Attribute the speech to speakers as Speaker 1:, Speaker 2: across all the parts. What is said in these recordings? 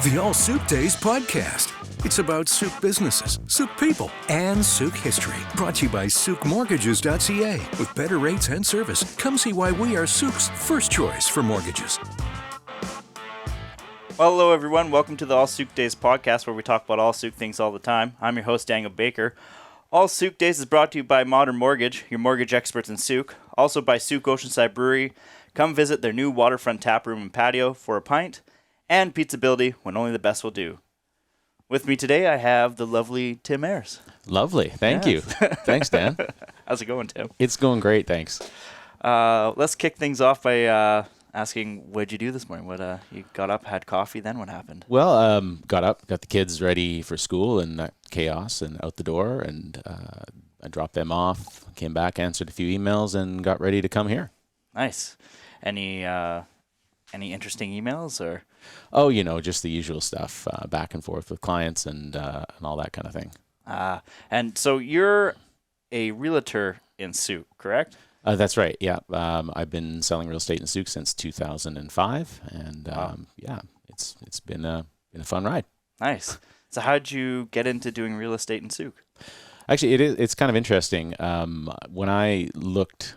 Speaker 1: The All Sooke Days podcast. It's about Sooke businesses, Sooke people, and Sooke history. Brought to you by SookeMortages.ca. With better rates and service, come see why we are Sooke's first choice for mortgages.
Speaker 2: Well, hello everyone. Welcome to the All Sooke Days podcast, where we talk about all Sooke things all the time. I'm your host, Daniel Baker. All Sooke Days is brought to you by Modern Mortgage, your mortgage experts in Sooke. Also by Sooke Oceanside Brewery. Come visit their new waterfront tap room and patio for a pint. And Pizzability, when only the best will do. With me today, I have the lovely Tim Ayres.
Speaker 3: Lovely. Thank you. Thanks, Dan.
Speaker 2: How's it going, Tim?
Speaker 3: It's going great, thanks.
Speaker 2: Let's kick things off by asking, what did you do this morning? You got up, had coffee, then what happened?
Speaker 3: Well, got up, got the kids ready for school and that chaos and out the door, and I dropped them off, came back, answered a few emails, and got ready to come here.
Speaker 2: Nice. Any interesting emails or?
Speaker 3: Oh, just the usual stuff, back and forth with clients and all that kind of thing.
Speaker 2: And so you're a realtor in Sooke, correct?
Speaker 3: That's right. Yeah. I've been selling real estate in Sooke since 2005, and
Speaker 2: Wow.
Speaker 3: it's been a fun ride.
Speaker 2: Nice. So how'd you get into doing real estate in Sooke?
Speaker 3: Actually, it's kind of interesting. When I looked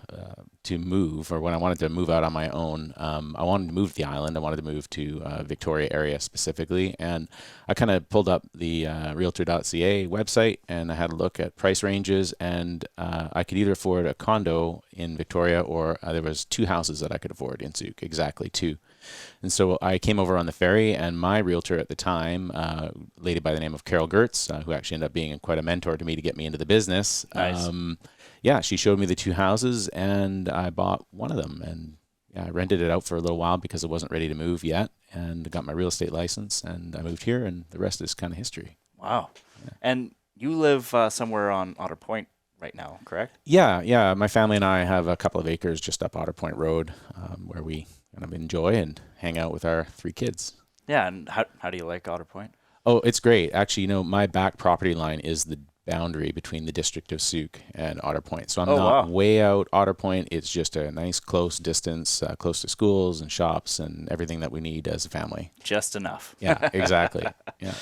Speaker 3: to move, or when I wanted to move out on my own, I wanted to move to the island. I wanted to move to Victoria area specifically, and I kind of pulled up the Realtor.ca website, and I had a look at price ranges, and I could either afford a condo in Victoria, or there was two houses that I could afford in Sooke, exactly two. And so I came over on the ferry, and my realtor at the time, a lady by the name of Carol Gertz, who actually ended up being quite a mentor to me to get me into the business.
Speaker 2: Nice.
Speaker 3: She showed me the two houses, and I bought one of them. And I rented it out for a little while because I wasn't ready to move yet, and got my real estate license, and I moved here, and the rest is kind of history.
Speaker 2: Wow. Yeah. And you live somewhere on Otter Point right now, correct?
Speaker 3: Yeah. My family and I have a couple of acres just up Otter Point Road, where we kind of enjoy and hang out with our three kids.
Speaker 2: Yeah, and how do you like Otter Point?
Speaker 3: Oh, it's great. Actually, my back property line is the boundary between the district of Sooke and Otter Point. So I'm not way out Otter Point. It's just a nice close distance, close to schools and shops and everything that we need as a family.
Speaker 2: Just enough.
Speaker 3: Yeah, exactly. Yeah.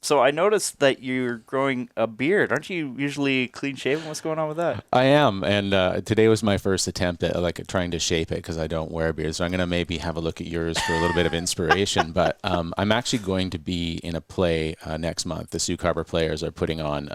Speaker 2: So I noticed that you're growing a beard. Aren't you usually clean shaven? What's going on with that?
Speaker 3: I am, and today was my first attempt at trying to shape it because I don't wear a beard. So I'm going to maybe have a look at yours for a little bit of inspiration. But I'm actually going to be in a play next month. The Sooke Harbor Players are putting on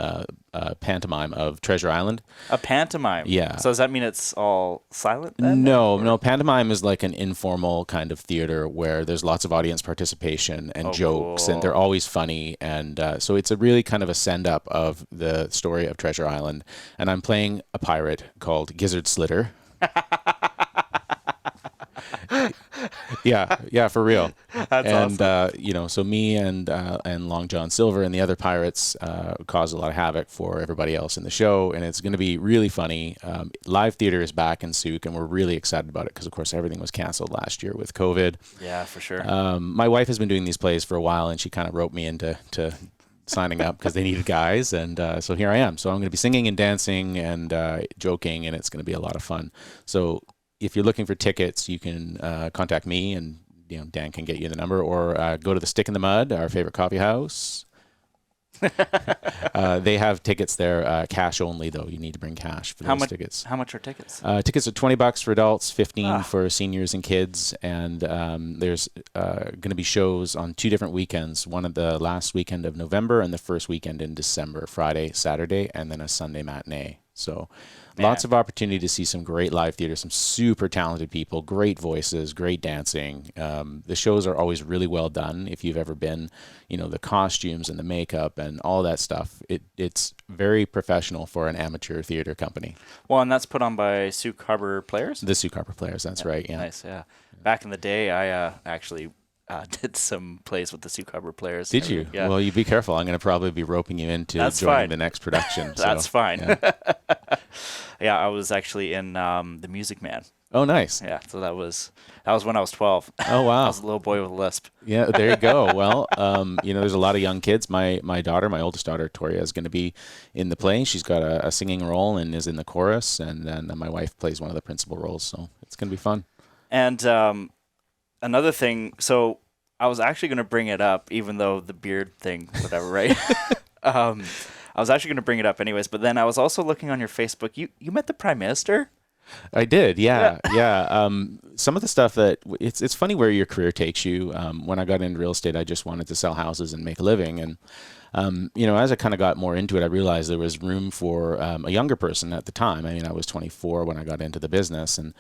Speaker 3: a pantomime of Treasure Island.
Speaker 2: A pantomime?
Speaker 3: Yeah.
Speaker 2: So does that mean it's all silent then?
Speaker 3: No. Pantomime is like an informal kind of theater where there's lots of audience participation and jokes,
Speaker 2: cool.
Speaker 3: and they're always funny. And so it's a really kind of a send-up of the story of Treasure Island. And I'm playing a pirate called Gizzard Slitter. Yeah, for real.
Speaker 2: That's
Speaker 3: awesome. So me and Long John Silver and the other pirates cause a lot of havoc for everybody else in the show, and it's going to be really funny. Live theater is back in Sooke, and we're really excited about it because, of course, everything was canceled last year with COVID.
Speaker 2: Yeah, for sure.
Speaker 3: My wife has been doing these plays for a while, and she kind of roped me into signing up because they needed guys, and so here I am. So I'm going to be singing and dancing and joking, and it's going to be a lot of fun. So if you're looking for tickets, you can contact me, and Dan can get you the number, or go to the Stick in the Mud, our favorite coffee house. They have tickets there, cash only though. You need to bring cash for those tickets.
Speaker 2: How much are tickets?
Speaker 3: Tickets are $20 for adults, $15 for seniors and kids, and there's going to be shows on 2 different weekends. One of the last weekend of November and the first weekend in December, Friday, Saturday, and then a Sunday matinee. So lots of opportunity to see some great live theater, some super talented people, great voices, great dancing. The shows are always really well done. If you've ever been, the costumes and the makeup and all that stuff, it's very professional for an amateur theater company.
Speaker 2: Well, and that's put on by Sooke Harbor Players?
Speaker 3: The Sooke Harbor Players, that's right, yeah.
Speaker 2: Nice, yeah. Back in the day, I actually did some plays with the Sooke Harbor Players.
Speaker 3: Did you?
Speaker 2: Yeah.
Speaker 3: Well, you be careful. I'm going to probably be roping you into joining the next production.
Speaker 2: That's fine.
Speaker 3: Yeah.
Speaker 2: Yeah, I was actually in The Music Man.
Speaker 3: Oh, nice.
Speaker 2: Yeah, so that was when I was 12.
Speaker 3: Oh, wow.
Speaker 2: I was a little boy with a lisp.
Speaker 3: Yeah, there you go. Well, there's a lot of young kids. My oldest daughter, Toria, is going to be in the play. She's got a singing role and is in the chorus, and then my wife plays one of the principal roles, so it's going to be fun.
Speaker 2: And another thing, so I was actually going to bring it up, even though the beard thing, whatever, right? I was actually going to bring it up anyways, but then I was also looking on your Facebook. You met the Prime Minister?
Speaker 3: I did, yeah. Some of the stuff that it's funny where your career takes you. When I got into real estate, I just wanted to sell houses and make a living, and as I kind of got more into it, I realized there was room for a younger person at the time. I mean, I was 24 when I got into the business, and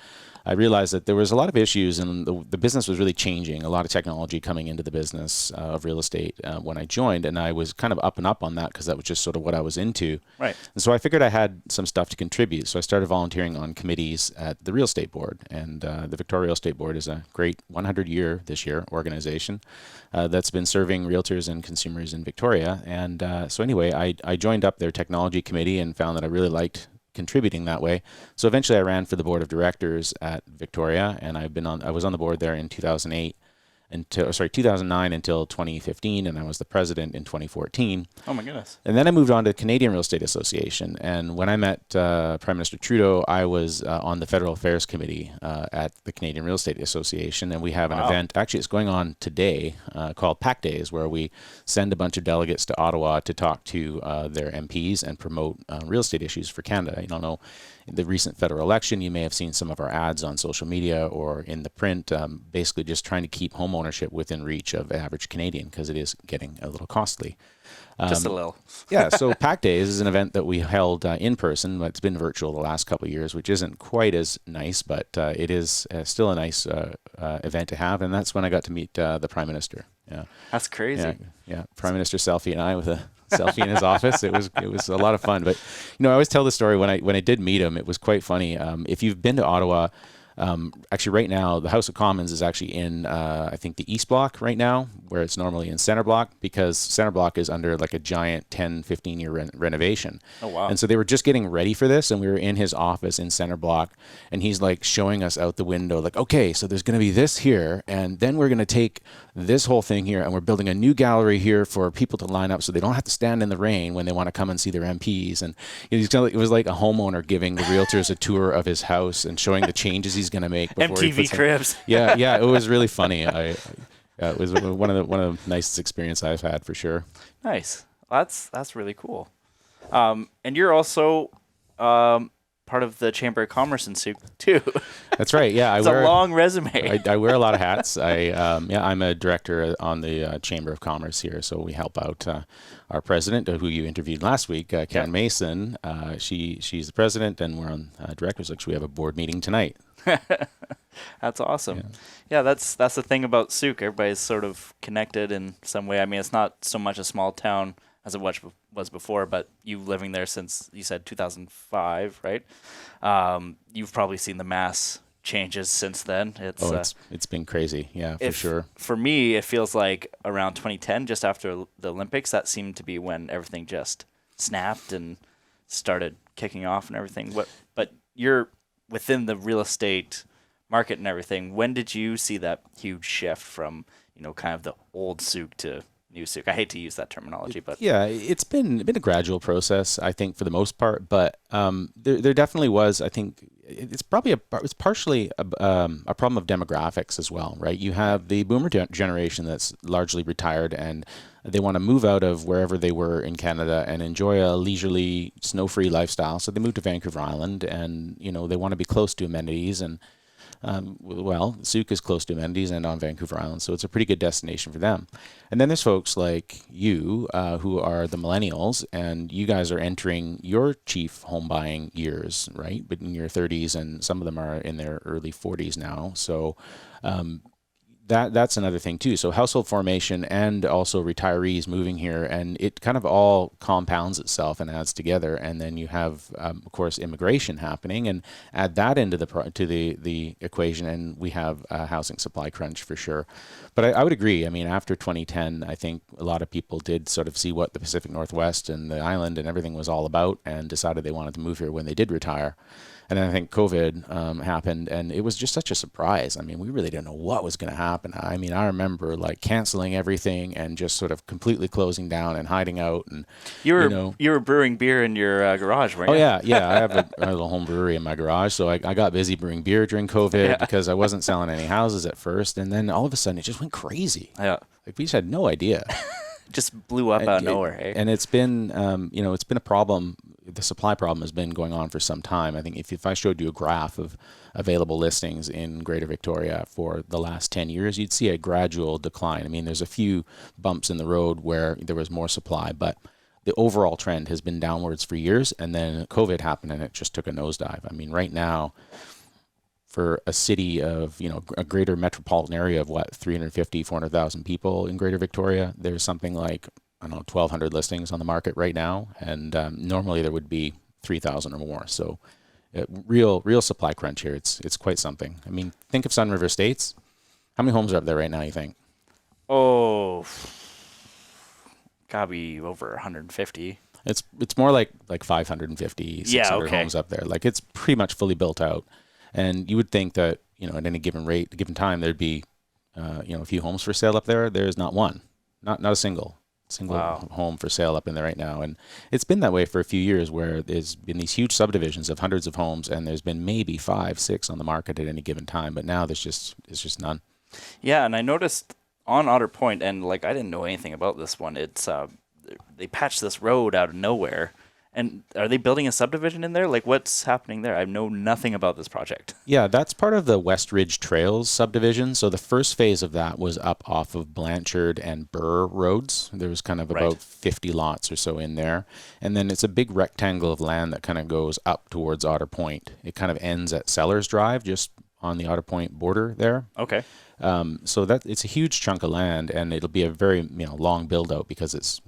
Speaker 3: I realized that there was a lot of issues, and the business was really changing. A lot of technology coming into the business of real estate when I joined, and I was kind of up and up on that because that was just sort of what I was into.
Speaker 2: Right.
Speaker 3: And so I figured I had some stuff to contribute. So I started volunteering on committees at the Real Estate Board, and the Victoria Real Estate Board is a great 100-year this year organization that's been serving realtors and consumers in Victoria. And so anyway, I joined up their technology committee and found that I really liked contributing that way. So eventually I ran for the board of directors at Victoria, and I was on the board there in 2009 until 2015, and I was the president in 2014.
Speaker 2: Oh my goodness.
Speaker 3: And then I moved on to Canadian Real Estate Association, and when I met Prime Minister Trudeau, I was on the Federal Affairs Committee at the Canadian Real Estate Association, and we have an event, actually it's going on today, called PAC Days, where we send a bunch of delegates to Ottawa to talk to their MPs and promote real estate issues for Canada. You don't know, in the recent federal election, you may have seen some of our ads on social media or in the print, basically just trying to keep home ownership within reach of average Canadian, because it is getting a little costly.
Speaker 2: Just a little.
Speaker 3: Yeah, so PAC Days is an event that we held in person, but it's been virtual the last couple of years, which isn't quite as nice, but it is still a nice event to have, and that's when I got to meet the Prime Minister. Yeah,
Speaker 2: that's crazy.
Speaker 3: Yeah. Prime Minister selfie and I with a selfie in his office. It was a lot of fun. But I always tell the story when I did meet him. It was quite funny. If you've been to Ottawa, actually right now the House of Commons is actually in I think the East Block right now, where it's normally in Center Block, because Center Block is under like a giant 10-15 year renovation.
Speaker 2: Oh wow.
Speaker 3: And so they were just getting ready for this, and we were in his office in Center Block, and he's like showing us out the window like, okay, so there's going to be this here, and then we're going to take this whole thing here, and we're building a new gallery here for people to line up so they don't have to stand in the rain when they want to come and see their MPs. And it was like a homeowner giving the realtors a tour of his house and showing the changes he's going to make before
Speaker 2: MTV Cribs.
Speaker 3: Yeah, it was really funny. It was one of the nicest experiences I've had for sure.
Speaker 2: Nice. That's really cool. And you're also part of the Chamber of Commerce in Sooke too.
Speaker 3: That's right. Yeah,
Speaker 2: it's a long resume.
Speaker 3: I wear a lot of hats. I'm a director on the Chamber of Commerce here, so we help out our president, who you interviewed last week, Karen Mason. She's the president, and we're on directors. Actually, we have a board meeting tonight.
Speaker 2: That's awesome. Yeah, that's the thing about Sooke. Everybody's sort of connected in some way. I mean, it's not so much a small town as it was before, but you living there since, you said 2005, right? You've probably seen the mass changes since then.
Speaker 3: It's been crazy, yeah, for sure.
Speaker 2: For me, it feels like around 2010, just after the Olympics, that seemed to be when everything just snapped and started kicking off and everything. But you're within the real estate market and everything. When did you see that huge shift from, kind of the old Sooke to new Sooke? I hate to use that terminology, but
Speaker 3: yeah, it's been a gradual process, I think, for the most part. But there definitely was. I think it's partially a problem of demographics as well, right? You have the boomer generation that's largely retired, and they want to move out of wherever they were in Canada and enjoy a leisurely, snow-free lifestyle. So they move to Vancouver Island, and they want to be close to amenities. And Sooke is close to amenities and on Vancouver Island, so it's a pretty good destination for them. And then there's folks like you who are the millennials, and you guys are entering your chief home buying years, right? But in your 30s, and some of them are in their early 40s now. So that's another thing too. So household formation and also retirees moving here, and it kind of all compounds itself and adds together. And then you have, of course, immigration happening, and add that into the equation, and we have a housing supply crunch for sure. But I would agree. I mean, after 2010, I think a lot of people did sort of see what the Pacific Northwest and the island and everything was all about, and decided they wanted to move here when they did retire. And then I think COVID happened, and it was just such a surprise. I mean, we really didn't know what was going to happen. happen. I mean, I remember like canceling everything and just sort of completely closing down and hiding out. And
Speaker 2: you were brewing beer in your garage, weren't you?
Speaker 3: Oh yeah. I have a little home brewery in my garage, so I got busy brewing beer during COVID because I wasn't selling any houses at first, and then all of a sudden it just went crazy.
Speaker 2: Yeah,
Speaker 3: like we just had no idea.
Speaker 2: Just blew up out of nowhere. Hey?
Speaker 3: And it's been, it's been a problem. The supply problem has been going on for some time. I think if I showed you a graph of available listings in Greater Victoria for the last 10 years, you'd see a gradual decline. I mean, there's a few bumps in the road where there was more supply, but the overall trend has been downwards for years. And then COVID happened and it just took a nosedive. I mean, right now, for a city of, a greater metropolitan area of 350, 400,000 people in Greater Victoria, there's something like, 1,200 listings on the market right now. And normally there would be 3,000 or more. So real supply crunch here. It's quite something. I mean, think of Sun River Estates. How many homes are up there right now, you think?
Speaker 2: Oh, gotta be over 150.
Speaker 3: It's more like 550, 600 homes up there. Like it's pretty much fully built out. And you would think that, at any given given time, there'd be, a few homes for sale up there. There's not one, not a single home for sale up in there right now. And it's been that way for a few years where there's been these huge subdivisions of hundreds of homes and there's been maybe 5, 6 on the market at any given time. But now it's just none.
Speaker 2: Yeah. And I noticed on Otter Point, and like, I didn't know anything about this one. It's, they patched this road out of nowhere. And are they building a subdivision in there? Like, what's happening there? I know nothing about this project.
Speaker 3: Yeah, that's part of the West Ridge Trails subdivision. So the first phase of that was up off of Blanchard and Burr roads. There was kind of about 50 lots or so in there. And then it's a big rectangle of land that kind of goes up towards Otter Point. It kind of ends at Sellers Drive, just on the Otter Point border there.
Speaker 2: Okay.
Speaker 3: So that it's a huge chunk of land, and it'll be a very long build out because it's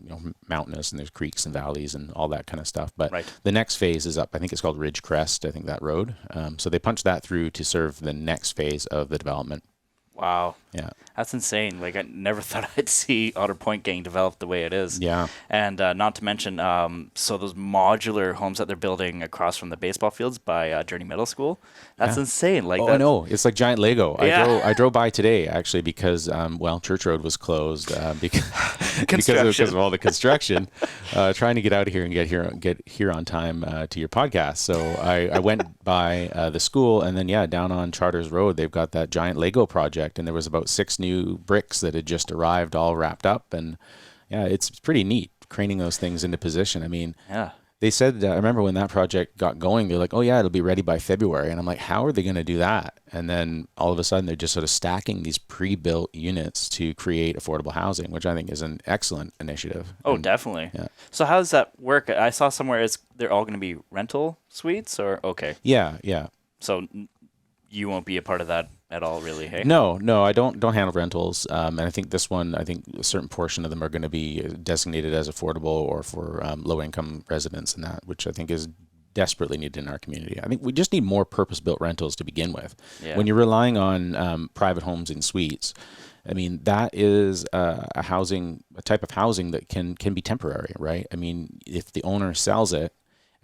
Speaker 3: mountainous and there's creeks and valleys and all that kind of stuff. But the next phase is up. I think it's called Ridge Crest. I think that road. So they punched that through to serve the next phase of the development.
Speaker 2: Wow.
Speaker 3: Yeah.
Speaker 2: That's insane. Like, I never thought I'd see Otter Point getting developed the way it is.
Speaker 3: Yeah.
Speaker 2: And not to mention, so those modular homes that they're building across from the baseball fields by Journey Middle School, that's insane. Like,
Speaker 3: I know. It's like giant Lego.
Speaker 2: Yeah.
Speaker 3: I drove by today, actually, because, Church Road was closed because of all the construction, trying to get out of here and get here on time to your podcast. So I went by the school, and then, down on Charters Road, they've got that giant Lego project, and there was about 6 new bricks that had just arrived all wrapped up. And it's pretty neat craning those things into position. I mean, they said, I remember when that project got going, they're like, oh yeah, it'll be ready by February. And I'm like, how are they going to do that? And then all of a sudden they're just sort of stacking these pre-built units to create affordable housing, which I think is an excellent initiative.
Speaker 2: Oh, definitely. Yeah. So how does that work? I saw somewhere they're all going to be rental suites or okay.
Speaker 3: Yeah.
Speaker 2: So you won't be a part of that at all, really, hey?
Speaker 3: No, I don't handle rentals. And I think this one, a certain portion of them are going to be designated as affordable or for low-income residents and that, which I think is desperately needed in our community. I think we just need more purpose-built rentals to begin with. Yeah. When you're relying on private homes in suites, I mean, that is a type of housing that can be temporary, right? I mean, if the owner sells it,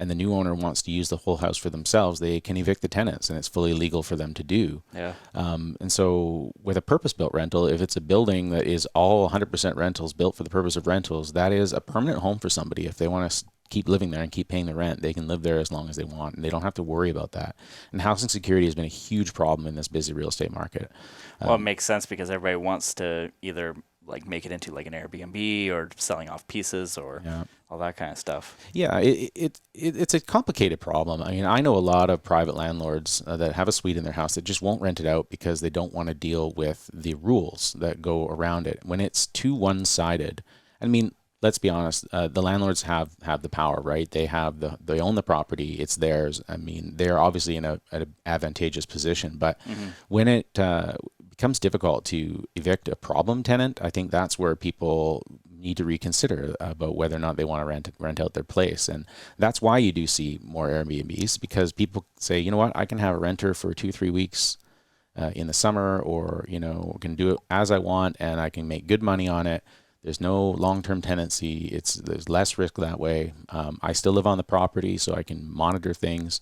Speaker 3: and the new owner wants to use the whole house for themselves, they can evict the tenants, and it's fully legal for them to do.
Speaker 2: Yeah.
Speaker 3: And so with a purpose-built rental, if it's a building that is all 100% rentals, built for the purpose of rentals, that is a permanent home for somebody. If they want to keep living there and keep paying the rent, they can live there as long as they want, and they don't have to worry about that. And housing security has been a huge problem in this busy real estate market.
Speaker 2: Well, it makes sense because everybody wants to either like make it into like an Airbnb or selling off pieces or all that kind of stuff.
Speaker 3: Yeah, it's a complicated problem. I mean, I know a lot of private landlords that have a suite in their house that just won't rent it out because they don't want to deal with the rules that go around it. When it's too one-sided, I mean, let's be honest, the landlords have the power, right? They own the property, it's theirs. I mean, they're obviously in an advantageous position, but when it becomes difficult to evict a problem tenant, I think that's where people need to reconsider about whether or not they want to rent out their place. And that's why you do see more Airbnbs, because people say, you know what, I can have a renter for 2-3 weeks in the summer, or, can do it as I want and I can make good money on it. There's no long-term tenancy. There's less risk that way. I still live on the property, so I can monitor things.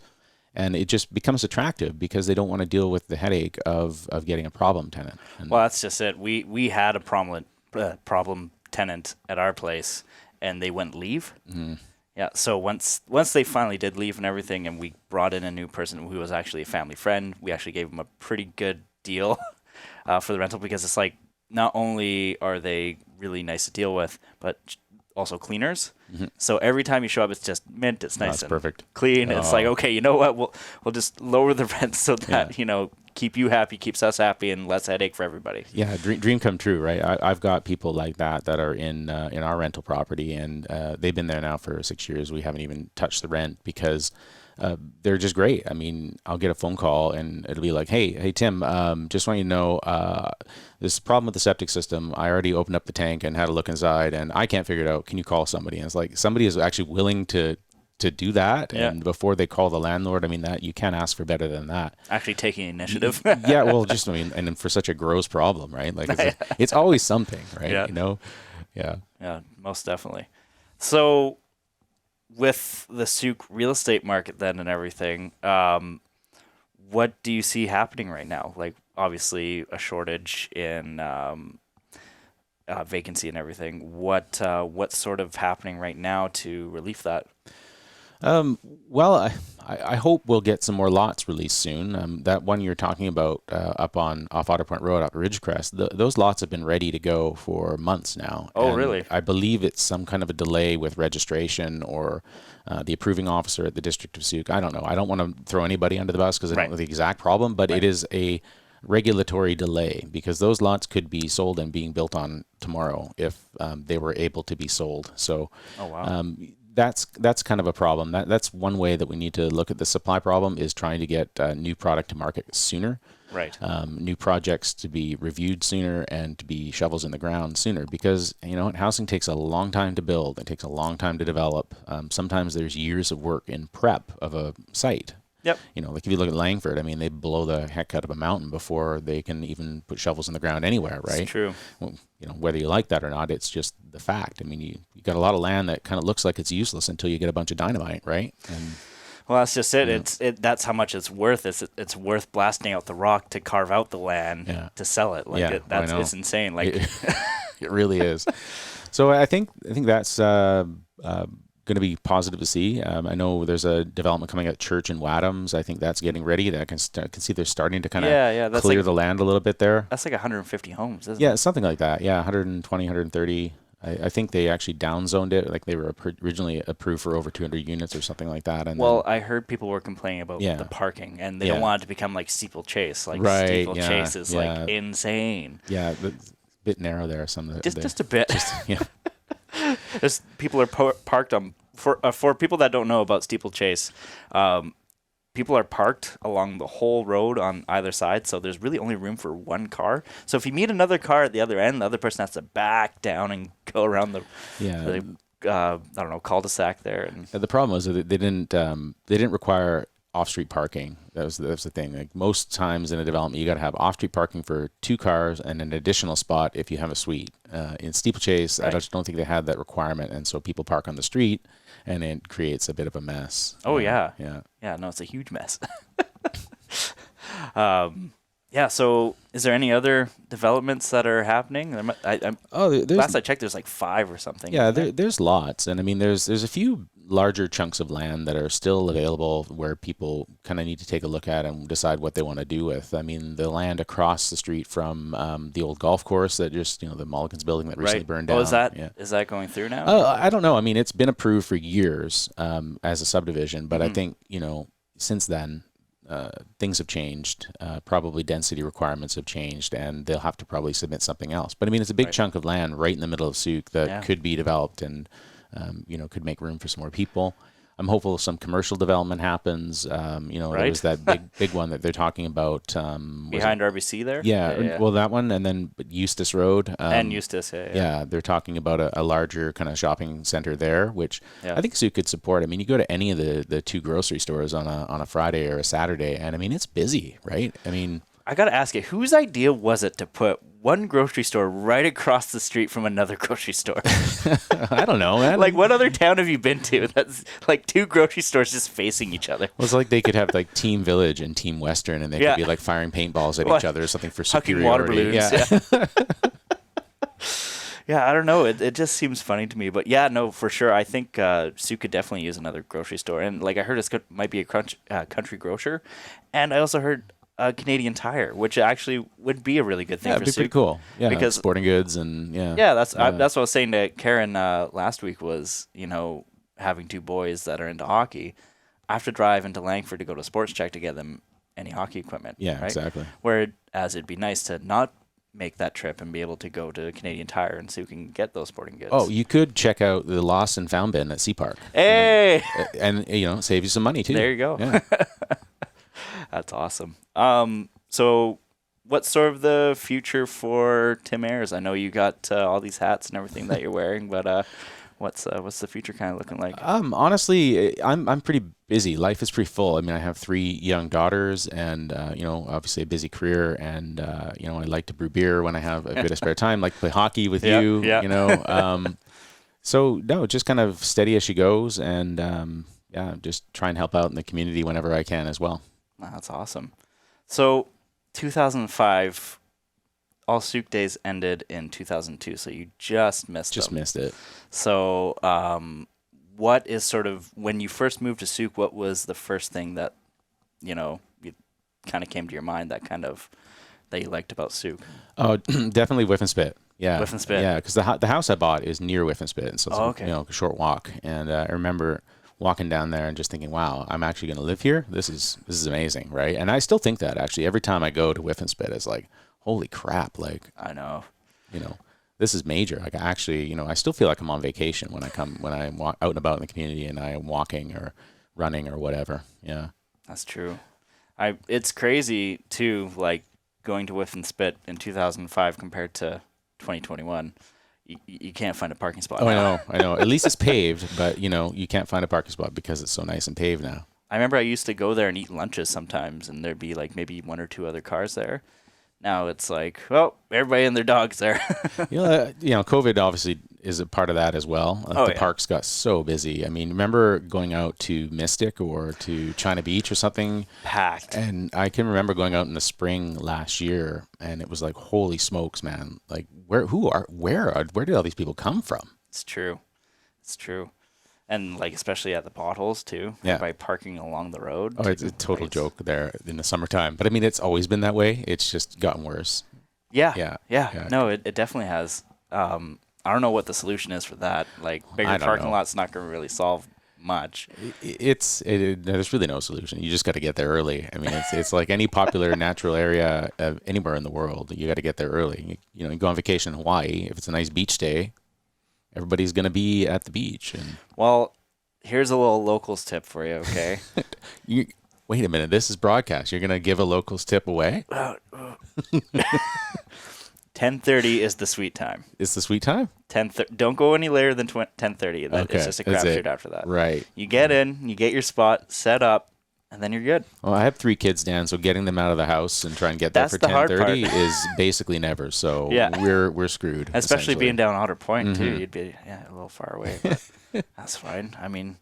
Speaker 3: And it just becomes attractive because they don't want to deal with the headache of getting a problem tenant. And
Speaker 2: Well, that's just it. We had a problem tenant at our place, and they wouldn't leave.
Speaker 3: Mm-hmm.
Speaker 2: Yeah. So once they finally did leave and everything, and we brought in a new person who was actually a family friend, we actually gave him a pretty good deal for the rental, because it's like, not only are they really nice to deal with, but also cleaners.
Speaker 3: Mm-hmm.
Speaker 2: So every time you show up, it's just mint. It's nice
Speaker 3: That's
Speaker 2: and
Speaker 3: perfect.
Speaker 2: clean. It's like, okay, you know what? We'll just lower the rent so that keep you happy, keeps us happy, and less headache for everybody.
Speaker 3: Yeah, dream come true, right? I've got people like that are in our rental property, and they've been there now for 6 years. We haven't even touched the rent because they're just great. I mean, I'll get a phone call and it'll be like, hey Tim, just want you to know this problem with the septic system. I already opened up the tank and had a look inside, and I can't figure it out. Can you call somebody? And it's like, somebody is actually willing to do that, and before they call the landlord, I mean, that you can't ask for better than that.
Speaker 2: Actually taking initiative.
Speaker 3: Yeah, well, just, I mean, and for such a gross problem, right? Like, it's always something, right?
Speaker 2: Yeah.
Speaker 3: You know? Yeah.
Speaker 2: Yeah, most definitely. So with the Sooke real estate market then and everything, what do you see happening right now? Like, obviously a shortage in vacancy and everything. What's sort of happening right now to relieve that?
Speaker 3: Well, I hope we'll get some more lots released soon. That one you're talking about off Otter Point Road, up at Ridgecrest, those lots have been ready to go for months now.
Speaker 2: Oh,
Speaker 3: And
Speaker 2: really?
Speaker 3: I believe it's some kind of a delay with registration or the approving officer at the District of Sooke. I don't know. I don't want to throw anybody under the bus because I don't know the exact problem, but it is a regulatory delay, because those lots could be sold and being built on tomorrow if they were able to be sold. So
Speaker 2: Oh, wow.
Speaker 3: that's kind of a problem. That's one way that we need to look at the supply problem, is trying to get new product to market sooner.
Speaker 2: Right.
Speaker 3: New projects to be reviewed sooner and to be shovels in the ground sooner, because housing takes a long time to build. It takes a long time to develop. Sometimes there's years of work in prep of a site.
Speaker 2: Yep.
Speaker 3: Like if you look at Langford, I mean, they blow the heck out of a mountain before they can even put shovels in the ground anywhere, right?
Speaker 2: It's true.
Speaker 3: Well, whether you like that or not, it's just the fact. I mean, you got a lot of land that kind of looks like it's useless until you get a bunch of dynamite, right? And
Speaker 2: Well, that's just it. That's how much it's worth. It's worth blasting out the rock to carve out the land to sell it. Like it's insane. Like
Speaker 3: it really is. So I think that's going to be positive to see. I know there's a development coming at Church in Wadhams. I think that's getting ready. That I can see they're starting to kind of clear the land a little bit there.
Speaker 2: That's like 150 homes, isn't it?
Speaker 3: Yeah, something like that. Yeah, 120, 130. I think they actually downzoned it. Like they were originally approved for over 200 units or something like that. And
Speaker 2: I heard people were complaining about the parking, and they don't want it to become like Steeplechase. Like Steeplechase is like insane.
Speaker 3: Yeah, it's a bit narrow there.
Speaker 2: Just a bit. Just people are parked on for people that don't know about Steeplechase. People are parked along the whole road on either side, so there's really only room for one car. So if you meet another car at the other end, the other person has to back down and go around the cul-de-sac there. And
Speaker 3: the problem was that they didn't require off-street parking. That was the thing. Like most times in a development, you got to have off-street parking for 2 cars and an additional spot if you have a suite. In Steeplechase, I just don't think they had that requirement, and so people park on the street, and it creates a bit of a mess.
Speaker 2: Oh yeah. No, it's a huge mess. So is there any other developments that are happening? Last I checked, there's like 5 or something.
Speaker 3: Yeah, there's lots, and I mean, there's a few larger chunks of land that are still available where people kind of need to take a look at and decide what they want to do with. I mean, the land across the street from the old golf course that just the Mulligan's building that recently burned down.
Speaker 2: Is that going through now?
Speaker 3: I don't know. I mean, it's been approved for years as a subdivision, but I think since then. Things have changed. Probably density requirements have changed, and they'll have to probably submit something else. But I mean, it's a big chunk of land right in the middle of Sooke that could be developed and could make room for some more people. I'm hopeful some commercial development happens. There was that big one that they're talking about
Speaker 2: behind RBC there.
Speaker 3: Yeah, well, that one, and then Eustis Road.
Speaker 2: And Eustis,
Speaker 3: yeah. They're talking about a larger kind of shopping center there, which I think Sooke could support. I mean, you go to any of the 2 grocery stores on a Friday or a Saturday, and I mean, it's busy, right? I mean,
Speaker 2: I got to ask you, whose idea was it to put one grocery store right across the street from another grocery store.
Speaker 3: I don't know, man.
Speaker 2: Like, what other town have you been to that's like two grocery stores just facing each other?
Speaker 3: Well, it's like they could have like Team Village and Team Western, and they could be like firing paintballs at each other or something for
Speaker 2: Hucking
Speaker 3: superiority.
Speaker 2: water balloons.
Speaker 3: Yeah.
Speaker 2: Yeah, I don't know. It just seems funny to me. But yeah, no, for sure. I think Sooke could definitely use another grocery store. And like I heard it might be a country grocer. And I also heard a Canadian Tire, which actually would be a really good thing for
Speaker 3: it'd be
Speaker 2: Sooke.
Speaker 3: pretty cool. Yeah,
Speaker 2: because
Speaker 3: sporting goods and
Speaker 2: Yeah, that's what I was saying to Karen last week was, having two boys that are into hockey. I have to drive into Langford to go to Sports Check to get them any hockey equipment.
Speaker 3: Yeah,
Speaker 2: right?
Speaker 3: exactly.
Speaker 2: Whereas it'd be nice to not make that trip and be able to go to Canadian Tire and Sooke can get those sporting goods.
Speaker 3: Oh, you could check out the lost and found bin at Sea Park.
Speaker 2: Hey!
Speaker 3: And save you some money too.
Speaker 2: There you go.
Speaker 3: Yeah.
Speaker 2: That's awesome. So what's sort of the future for Tim Ayres? I know you got all these hats and everything that you're wearing, but what's the future kind of looking like?
Speaker 3: Honestly, I'm pretty busy. Life is pretty full. I mean, I have 3 young daughters, and obviously a busy career, and I like to brew beer when I have a bit of spare time. Like to play hockey with you.
Speaker 2: Yeah.
Speaker 3: So no, just kind of steady as she goes, and just try and help out in the community whenever I can as well.
Speaker 2: That's awesome. So 2005. All Sooke Days ended in 2002, so you just missed
Speaker 3: it.
Speaker 2: So, what is sort of, when you first moved to Sooke, what was the first thing that, you kind of came to your mind that you liked about Sooke?
Speaker 3: Oh, definitely Whiff and Spit. Yeah.
Speaker 2: Whiff and Spit.
Speaker 3: Yeah, because the house I bought is near Whiff and Spit, and so it's a short walk. And I remember walking down there and just thinking, wow, I'm actually going to live here? This is amazing, right? And I still think that, actually. Every time I go to Whiff and Spit, it's like, holy crap, like,
Speaker 2: I know.
Speaker 3: This is major. Like, I actually, I still feel like I'm on vacation when I'm out and about in the community and I am walking or running or whatever. Yeah.
Speaker 2: That's true. It's crazy too, like going to Whiff and Spit in 2005 compared to 2021. You can't find a parking spot.
Speaker 3: Oh, now. I know. At least it's paved, but you can't find a parking spot because it's so nice and paved now.
Speaker 2: I remember I used to go there and eat lunches sometimes, and there'd be like maybe 1 or 2 other cars there. Now it's like, well, everybody and their dogs there.
Speaker 3: COVID obviously is a part of that as well. The parks got so busy. I mean, remember going out to Mystic or to China Beach or something?
Speaker 2: Packed.
Speaker 3: And I can remember going out in the spring last year, and it was like, holy smokes, man! Like, where did all these people come from?
Speaker 2: It's true. And like especially at the potholes too.
Speaker 3: Yeah.
Speaker 2: By parking along the road.
Speaker 3: Oh, it's a total joke there in the summertime. But I mean, it's always been that way. It's just gotten worse.
Speaker 2: Yeah. No, it definitely has. I don't know what the solution is for that. Like bigger parking lot's not going to really solve much.
Speaker 3: There's really no solution. You just got to get there early. I mean, it's like any popular natural area anywhere in the world. You got to get there early. You go on vacation in Hawaii. If it's a nice beach day, everybody's going to be at the beach.
Speaker 2: Well, here's a little locals tip for you, okay?
Speaker 3: Wait a minute. This is broadcast. You're going to give a locals tip away?
Speaker 2: 10:30 is the sweet time.
Speaker 3: It's the sweet time?
Speaker 2: Don't go any later than 10:30. It's just a crapshoot after that.
Speaker 3: Right.
Speaker 2: You get in, you get your spot set up, and then you're good.
Speaker 3: Well, I have 3 kids, Dan, so getting them out of the house and trying to get there for 10:30 is basically never. So we're screwed.
Speaker 2: Especially being down Otter Point too. You'd be a little far away, but that's fine. I mean,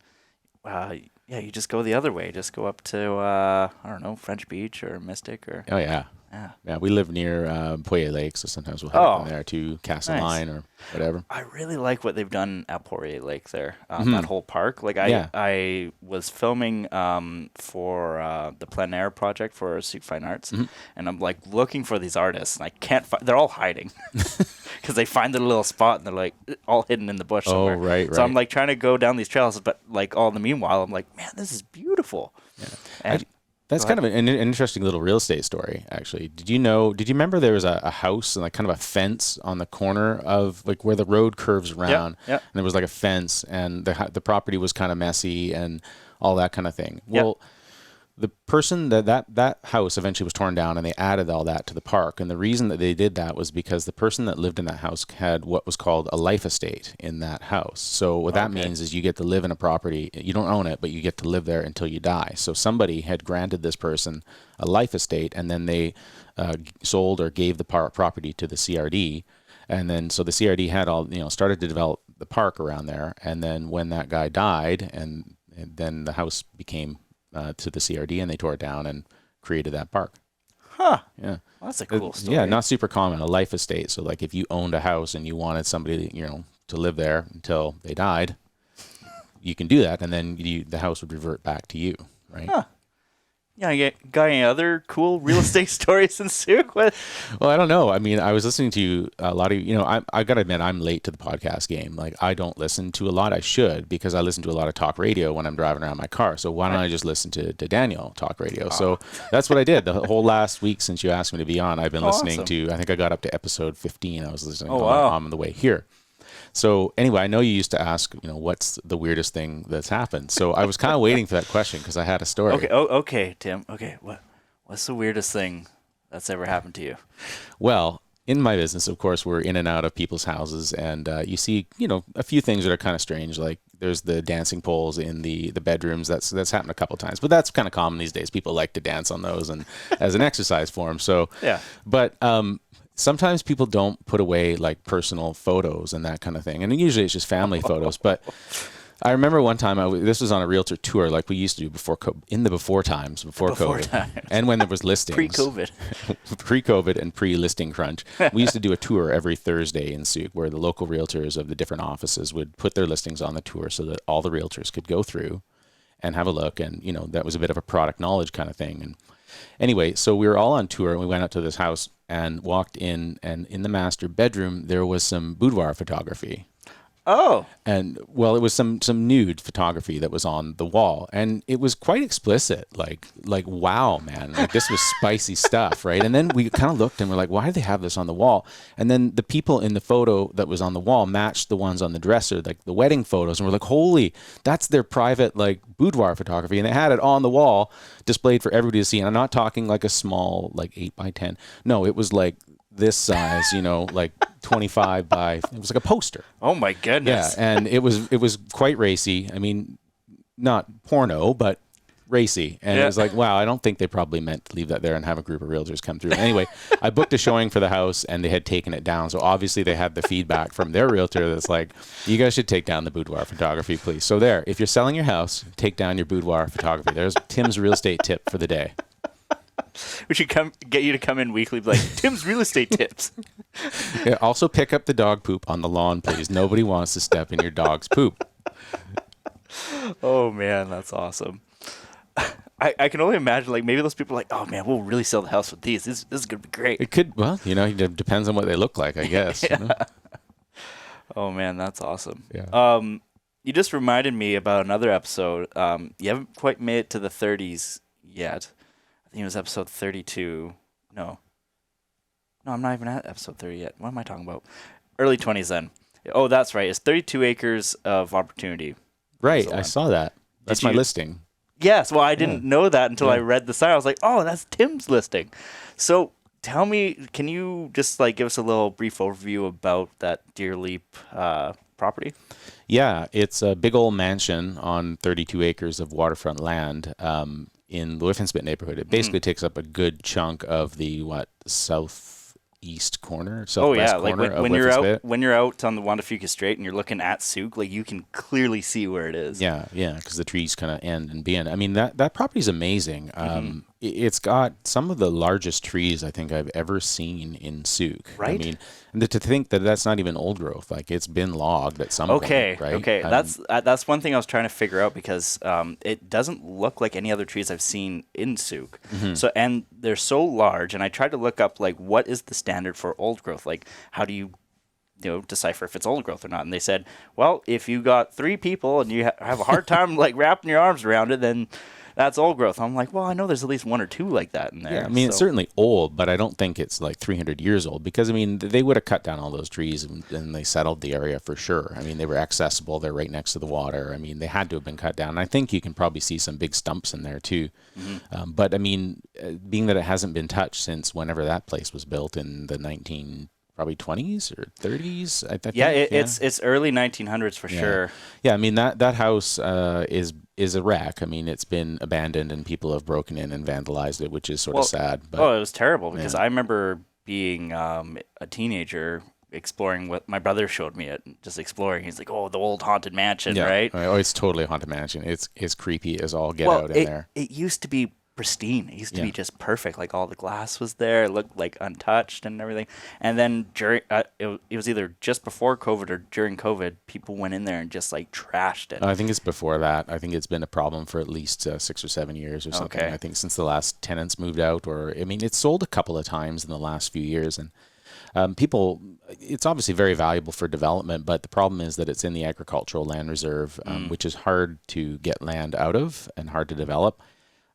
Speaker 2: you just go the other way. Just go up to I don't know, French Beach or Mystic or.
Speaker 3: Oh yeah. Yeah, we live near Poirier Lake, so sometimes we'll head up there to Castle Line or whatever.
Speaker 2: I really like what they've done at Poirier Lake there, that whole park. Like I was filming for the plein air project for Sooke Fine Arts, and I'm like looking for these artists, and I can't find. They're all hiding because they find their little spot, and they're like all hidden in the bush somewhere.
Speaker 3: Oh, right.
Speaker 2: So I'm like trying to go down these trails, but like all in the meanwhile, I'm like, man, this is beautiful. Yeah. And
Speaker 3: that's kind of an interesting little real estate story, actually. Did you remember there was a house and like kind of a fence on the corner of like where the road curves around?
Speaker 2: Yep.
Speaker 3: And there was like a fence, and the property was kind of messy and all that kind of thing. Well, the person that house eventually was torn down, and they added all that to the park. And the reason that they did that was because the person that lived in that house had what was called a life estate in that house. So what that means is you get to live in a property. You don't own it, but you get to live there until you die. So somebody had granted this person a life estate, and then they sold or gave the property to the CRD. And then so the CRD had started to develop the park around there. And then when that guy died, and then the house became to the CRD, and they tore it down and created that park.
Speaker 2: Huh.
Speaker 3: Yeah.
Speaker 2: Well, that's a cool story.
Speaker 3: Yeah, not super common, a life estate. So like if you owned a house and you wanted somebody, to live there until they died, you can do that, and then the house would revert back to you, right?
Speaker 2: Huh. Yeah, got any other cool real estate stories in Sooke? Well,
Speaker 3: I don't know. I mean, I was listening to a lot of, I got to admit, I'm late to the podcast game. Like, I don't listen to a lot. I should, because I listen to a lot of talk radio when I'm driving around my car. So why don't I just listen to Daniel talk radio? So that's what I did. The whole last week since you asked me to be on, I've been listening to, I think I got up to episode 15. I was listening on the way here. So anyway, I know you used to ask, what's the weirdest thing that's happened? So I was kind of waiting for that question because I had a story.
Speaker 2: Okay. Okay, Tim. Okay. What's the weirdest thing that's ever happened to you?
Speaker 3: Well, in my business, of course, we're in and out of people's houses, and you see, a few things that are kind of strange. Like there's the dancing poles in the bedrooms. That's happened a couple times, but that's kind of common these days. People like to dance on those and as an exercise form. So yeah. But sometimes people don't put away like personal photos and that kind of thing. And usually it's just family photos. But I remember one time, this was on a realtor tour like we used to do before COVID. And when there was listings. Pre-COVID and pre-listing crunch. We used to do a tour every Thursday in Sooke where the local realtors of the different offices would put their listings on the tour so that all the realtors could go through and have a look. And, that was a bit of a product knowledge kind of thing. And anyway, so we were all on tour, and we went out to this house and walked in, and in the master bedroom, there was some boudoir photography.
Speaker 2: Oh.
Speaker 3: And, well, it was some nude photography that was on the wall, and it was quite explicit, like wow, man, like this was spicy stuff, right? And then we kind of looked and we're like, why do they have this on the wall? And then the people in the photo that was on the wall matched the ones on the dresser, like the wedding photos, and we're like, holy, that's their private, like, boudoir photography, and they had it on the wall displayed for everybody to see. And I'm not talking like a small, like 8x10. No, it was like this size, like 25 by, it was like a poster.
Speaker 2: Oh my goodness.
Speaker 3: Yeah, and it was quite racy. I mean, not porno, but racy. And it was like, wow, I don't think they probably meant to leave that there and have a group of realtors come through. Anyway, I booked a showing for the house, and they had taken it down. So obviously they had the feedback from their realtor that's like, you guys should take down the boudoir photography, please. So there, if you're selling your house, take down your boudoir photography. There's Tim's real estate tip for the day.
Speaker 2: We should get you to come in weekly, be like, Tim's real estate tips.
Speaker 3: Yeah, also pick up the dog poop on the lawn, please. Nobody wants to step in your dog's poop.
Speaker 2: Oh man, that's awesome. I can only imagine, like, maybe those people are like, oh man, we'll really sell the house with these. This is gonna be great.
Speaker 3: It could, well, it depends on what they look like, I guess.
Speaker 2: Yeah. Oh man, that's awesome.
Speaker 3: Yeah.
Speaker 2: You just reminded me about another episode. You haven't quite made it to the 30s yet. I think it was episode 32. No, I'm not even at episode 30 yet. What am I talking about? Early 20s then. Oh, that's right. It's 32 acres of opportunity.
Speaker 3: Right. I saw that. That's my listing.
Speaker 2: Yes. Well, I didn't know that until I read the sign. I was like, oh, that's Tim's listing. So tell me, can you just like give us a little brief overview about that Deer Leap property?
Speaker 3: Yeah. It's a big old mansion on 32 acres of waterfront land. In the Whiffenspit neighborhood. It basically takes up a good chunk of the southeast corner, southwest corner of Whiffenspit.
Speaker 2: When you're out on the Juan de Fuca Strait and you're looking at Sooke, like you can clearly see where it is.
Speaker 3: Yeah, because the trees kind of end and begin. I mean, that property is amazing. It's got some of the largest trees I think I've ever seen in Sooke.
Speaker 2: Right.
Speaker 3: I mean, and to think that that's not even old growth, like it's been logged at some point, right?
Speaker 2: Okay, that's one thing I was trying to figure out because it doesn't look like any other trees I've seen in Sooke. So, and they're so large, and I tried to look up like what is the standard for old growth? Like how do you decipher if it's old growth or not? And they said, well, if you got 3 people and you have a hard time like wrapping your arms around it, then that's old growth. I'm like, well, I know there's at least one or two like that in there.
Speaker 3: Yeah, I mean, it's certainly old, but I don't think it's like 300 years old because, I mean, they would have cut down all those trees and they settled the area for sure. I mean, they were accessible. They're right next to the water. I mean, they had to have been cut down. And I think you can probably see some big stumps in there too. But I mean, being that it hasn't been touched since whenever that place was built in the probably 20s or 30s. I think.
Speaker 2: It's early 1900s for sure.
Speaker 3: Yeah, I mean that house is a wreck. I mean, it's been abandoned and people have broken in and vandalized it, which is sort of sad. But,
Speaker 2: it was terrible because I remember being a teenager exploring what my brother showed me, just exploring. He's like, "Oh, the old haunted mansion, right?"
Speaker 3: Oh, it's totally a haunted mansion. It's creepy as all get out in there.
Speaker 2: It used to be pristine. It used to be just perfect. Like all the glass was there. It looked like untouched and everything. And then during it was either just before COVID or during COVID, people went in there and just like trashed it.
Speaker 3: I think it's before that. I think it's been a problem for at least 6 or 7 years or something.
Speaker 2: Okay.
Speaker 3: I think since the last tenants moved out, or I mean, it's sold a couple of times in the last few years, and people, it's obviously very valuable for development, but the problem is that it's in the agricultural land reserve, which is hard to get land out of and hard to develop.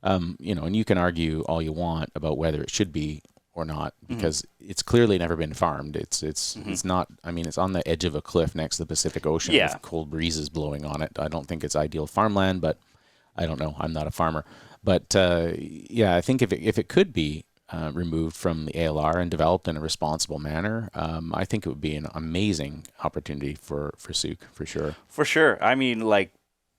Speaker 3: And you can argue all you want about whether it should be or not, because it's clearly never been farmed. It's not, I mean, it's on the edge of a cliff next to the Pacific Ocean with cold breezes blowing on it. I don't think it's ideal farmland, but I don't know. I'm not a farmer. But I think if it could be removed from the ALR and developed in a responsible manner, I think it would be an amazing opportunity for Sooke, for sure.
Speaker 2: For sure. I mean, like,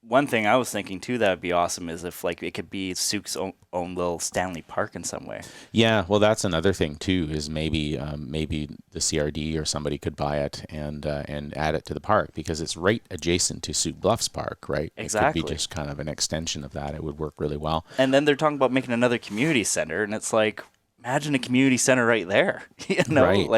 Speaker 2: one thing I was thinking too that would be awesome is if like it could be Sooke's own little Stanley Park in some way. Yeah,
Speaker 3: well, that's another thing too. Is maybe the CRD or somebody could buy it and add it to the park, because it's right adjacent to Sooke Bluffs Park, right?
Speaker 2: Exactly.
Speaker 3: It could be just kind of an extension of that. It would work really well.
Speaker 2: And then they're talking about making another community center, and it's like, imagine a community center right there.
Speaker 3: Right,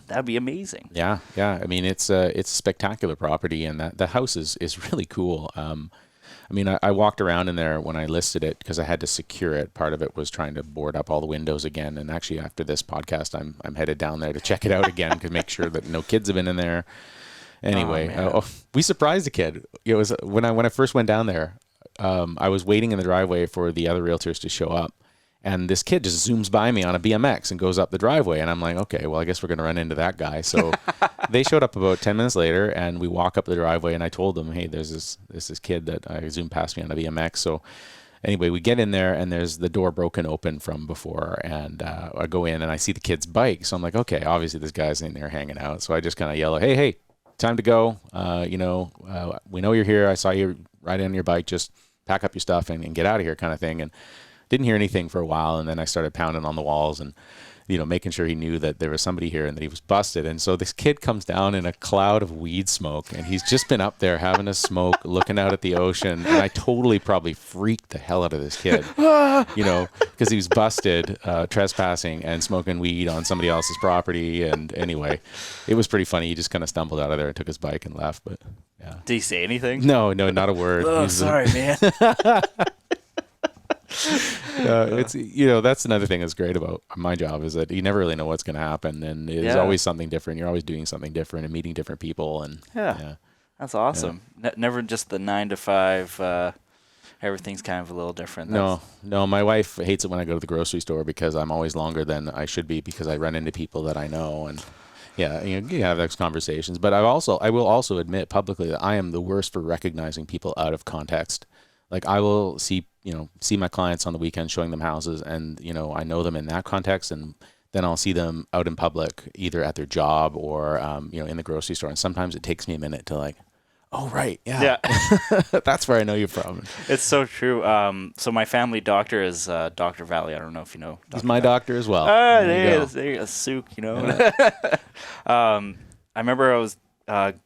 Speaker 2: that'd be amazing.
Speaker 3: Yeah. I mean, it's a spectacular property, and the house is really cool. I mean, I walked around in there when I listed it because I had to secure it. Part of it was trying to board up all the windows again. And actually, after this podcast, I'm headed down there to check it out again to make sure that no kids have been in there. Anyway, we surprised a kid. It was when I first went down there. I was waiting in the driveway for the other realtors to show up. And this kid just zooms by me on a BMX and goes up the driveway. And I'm like, okay, well, I guess we're going to run into that guy. So they showed up about 10 minutes later, and we walk up the driveway, and I told them, hey, there's this kid that zoomed past me on a BMX. So anyway, we get in there, and there's the door broken open from before. And I go in, and I see the kid's bike. So I'm like, okay, obviously this guy's in there hanging out. So I just kind of yell, hey, time to go. We know you're here. I saw you ride on your bike. Just pack up your stuff and get out of here, kind of thing. And didn't hear anything for a while, and then I started pounding on the walls and making sure he knew that there was somebody here and that he was busted. And so this kid comes down in a cloud of weed smoke, and he's just been up there having a smoke, looking out at the ocean. And I totally probably freaked the hell out of this kid, because he was busted trespassing and smoking weed on somebody else's property. And anyway, it was pretty funny. He just kind of stumbled out of there and took his bike and left. But yeah.
Speaker 2: Did he say anything?
Speaker 3: No, not a word.
Speaker 2: Oh, sorry, man.
Speaker 3: It's that's another thing that's great about my job, is that you never really know what's going to happen, and there's always something different. You're always doing something different and meeting different people, and
Speaker 2: that's awesome. Never just the 9 to 5. Everything's kind of a little different.
Speaker 3: No, my wife hates it when I go to the grocery store because I'm always longer than I should be, because I run into people that I know, and you have those conversations. But I will also admit publicly that I am the worst for recognizing people out of context. Like, I will see my clients on the weekend, showing them houses, and, I know them in that context, and then I'll see them out in public, either at their job or, in the grocery store. And sometimes it takes me a minute to like, oh, right. Yeah. That's where I know you from.
Speaker 2: It's so true. So my family doctor is Dr. Valley. I don't know if you know.
Speaker 3: He's my doctor as well.
Speaker 2: There you go, Sooke, I remember I was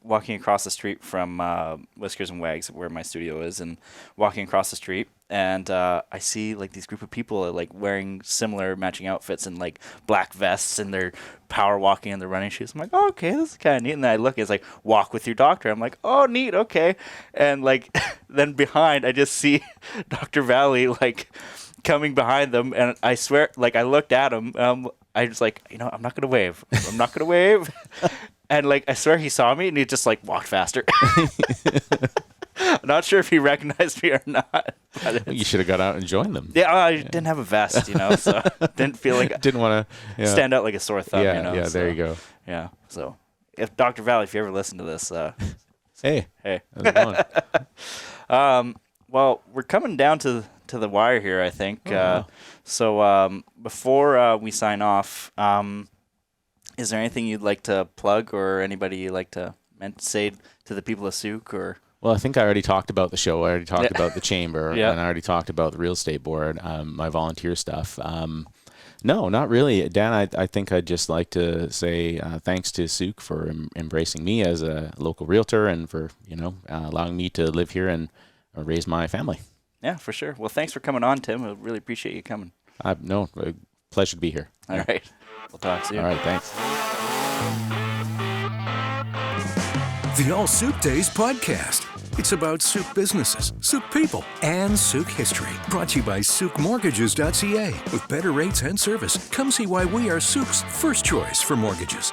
Speaker 2: walking across the street from Whiskers and Wags, where my studio is, and walking across the street, and I see like these group of people like wearing similar matching outfits and like black vests, and they're power walking in their running shoes. I'm like, oh, okay, this is kind of neat. And then I look, it's like, walk with your doctor. I'm like, oh, neat, okay. And like then behind, I just see Dr. Valley like coming behind them, and I swear, like, I looked at him, I was like, I'm not gonna wave. And like, I swear he saw me, and he just like walked faster. I'm not sure if he recognized me or not. But
Speaker 3: You should have got out and joined them.
Speaker 2: yeah, I didn't have a vest, so didn't feel like
Speaker 3: Didn't want to
Speaker 2: stand out like a sore thumb.
Speaker 3: Yeah,
Speaker 2: so,
Speaker 3: there you go.
Speaker 2: Yeah, so if Dr. Valley, if you ever listen to this,
Speaker 3: Hey,
Speaker 2: hey.
Speaker 3: how's it going?
Speaker 2: Well, we're coming down to the wire here, I think.
Speaker 3: Wow.
Speaker 2: So before we sign off, is there anything you'd like to plug or anybody you'd like to say to the people of Sooke? Or
Speaker 3: Well, I think I already talked about the show. I already talked about the chamber,
Speaker 2: Yeah.
Speaker 3: and I already talked about the real estate board, my volunteer stuff. No, not really. Dan, I think I'd just like to say thanks to Sooke for embracing me as a local realtor and for, allowing me to live here and raise my family.
Speaker 2: Yeah, for sure. Well, thanks for coming on, Tim. I really appreciate you coming.
Speaker 3: No, pleasure to be here.
Speaker 2: All right. We'll talk soon.
Speaker 3: All right, thanks.
Speaker 1: The All Sooke Days podcast. It's about Sooke businesses, Sooke people, and Sooke history. Brought to you by SookeMortages.ca. With better rates and service, come see why we are Sooke's first choice for mortgages.